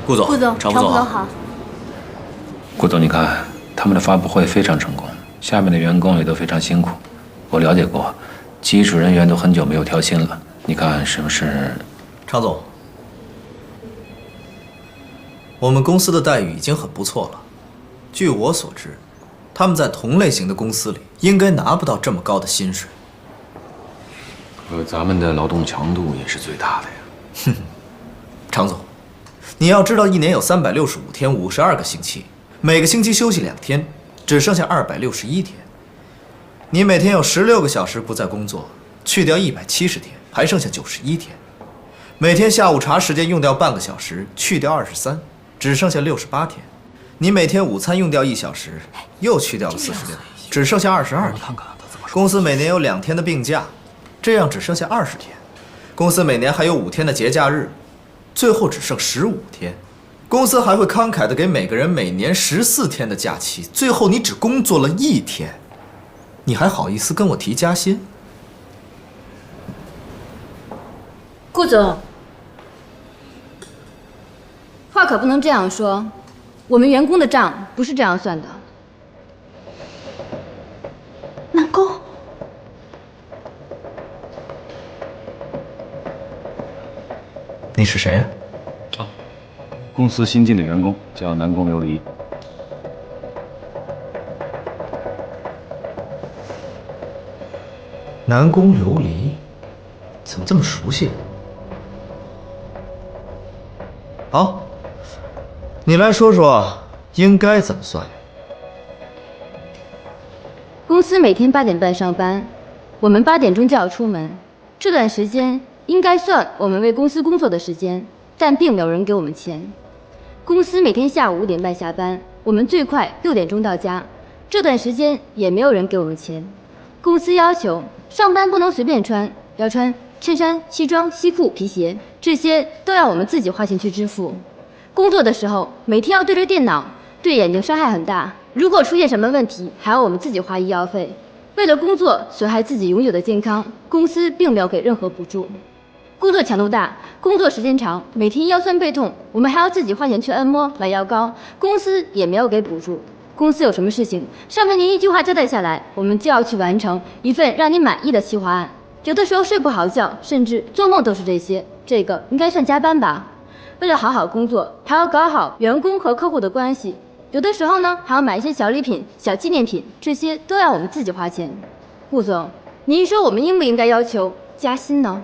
顾总，顾总，常副总好。顾总，你看他们的发布会非常成功，下面的员工也都非常辛苦。我了解过，基础人员都很久没有调薪了。你看是不是？常总，我们公司的待遇已经很不错了。据我所知，他们在同类型的公司里应该拿不到这么高的薪水。咱们的劳动强度也是最大的呀。哼，常总，你要知道，一年有365天，52个星期，每个星期休息2天，只剩下261天。你每天有16个小时不在工作，去掉170天，还剩下91天。每天下午茶时间用掉半个小时，去掉23，只剩下68天。你每天午餐用掉1小时，又去掉了46，只剩下22天。公司每年有2天的病假，这样只剩下20天。公司每年还有5天的节假日，最后只剩15天。公司还会慷慨地给每个人每年14天的假期，最后你只工作了1天，你还好意思跟我提加薪？顾总，话可不能这样说，我们员工的账不是这样算的。南宫，你是谁呀？公司新进的员工叫南宫琉璃。南宫琉璃，怎么这么熟悉？好，你来说说应该怎么算。公司每天8点半上班，我们8点钟就要出门，这段时间应该算我们为公司工作的时间，但并没有人给我们钱。公司每天下午5点半下班，我们最快6点钟到家，这段时间也没有人给我们钱。公司要求上班不能随便穿，要穿衬衫、西装、西裤、皮鞋，这些都要我们自己花钱去支付。工作的时候每天要对着电脑，对眼睛伤害很大，如果出现什么问题，还要我们自己花医药费。为了工作损害自己永久的健康，公司并没有给任何补助。工作强度大，工作时间长，每天腰酸背痛，我们还要自己花钱去按摩、买药膏，公司也没有给补助。公司有什么事情，上面您一句话交代下来，我们就要去完成一份让您满意的企划案。有的时候睡不好觉，甚至做梦都是这些，这个应该算加班吧？为了好好工作，还要搞好员工和客户的关系，有的时候呢，还要买一些小礼品、小纪念品，这些都要我们自己花钱。顾总，您说我们应不应该要求加薪呢？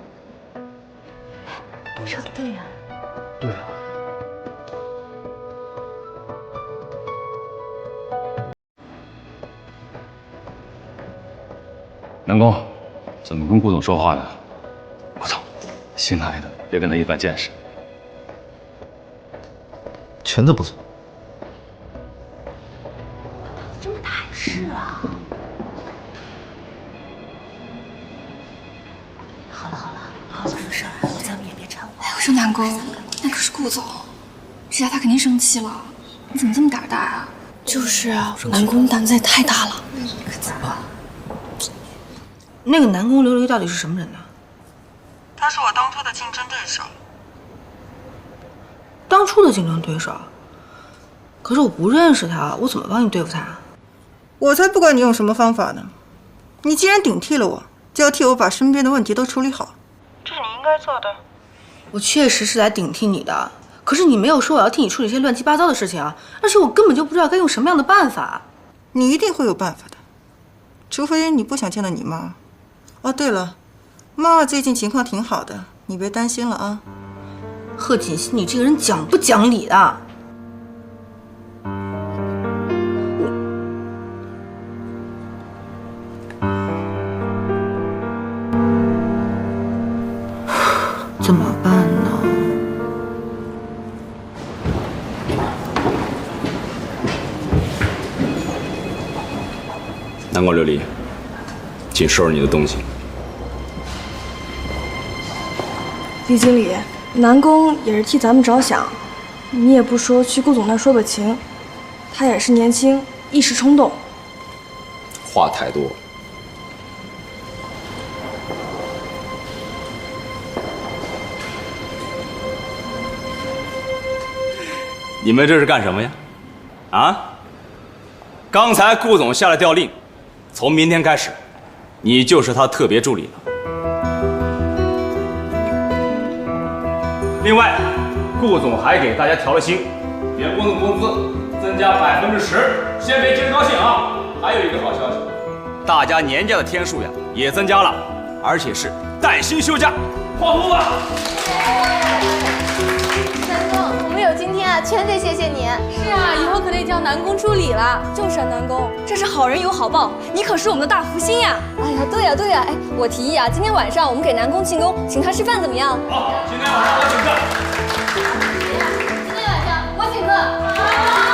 说的对呀。对啊。南宫，怎么跟顾总说话呢？顾总，新来的，别跟他一般见识。裙子不错。这么大事啊！好了，好了事儿，咱们也别掺和。哎，我说南宫，那可是顾总，这下他肯定生气了。你怎么这么胆大啊？就是啊，南宫胆子也太大了。可怎么办？那个南宫琉璃到底是什么人呢？他是我当初的竞争对手。当初的竞争对手？可是我不认识他，我怎么帮你对付他？我才不管你用什么方法呢！你既然顶替了我，就要替我把身边的问题都处理好，这是你应该做的。我确实是来顶替你的，可是你没有说我要替你处理一些乱七八糟的事情啊，而且我根本就不知道该用什么样的办法。你一定会有办法的，除非你不想见到你妈。哦，对了，妈妈最近情况挺好的，你别担心了啊。贺锦熙，你这个人讲不讲理的？怎么办呢？南宫琉璃，请收拾你的东西。李经理，南宫也是替咱们着想，你也不说去顾总那说个情，他也是年轻，一时冲动。话太多。你们这是干什么呀？啊？刚才顾总下了调令，从明天开始，你就是他特别助理了。另外，顾总还给大家调了薪，员工的工资增加10%，先别急着高兴啊！还有一个好消息，大家年假的天数呀也增加了，而且是带薪休假，欢呼吧！南宫，我们有今天啊，全得谢谢你。是啊，以后可得叫南宫助理了。就是啊，南宫，这是好人有好报，你可是我们的大福星呀！哎呀，对呀对呀，哎，我提议啊，今天晚上我们给南宫庆功，请他吃饭怎么样？好，今天晚上我请客。今天晚上我请客。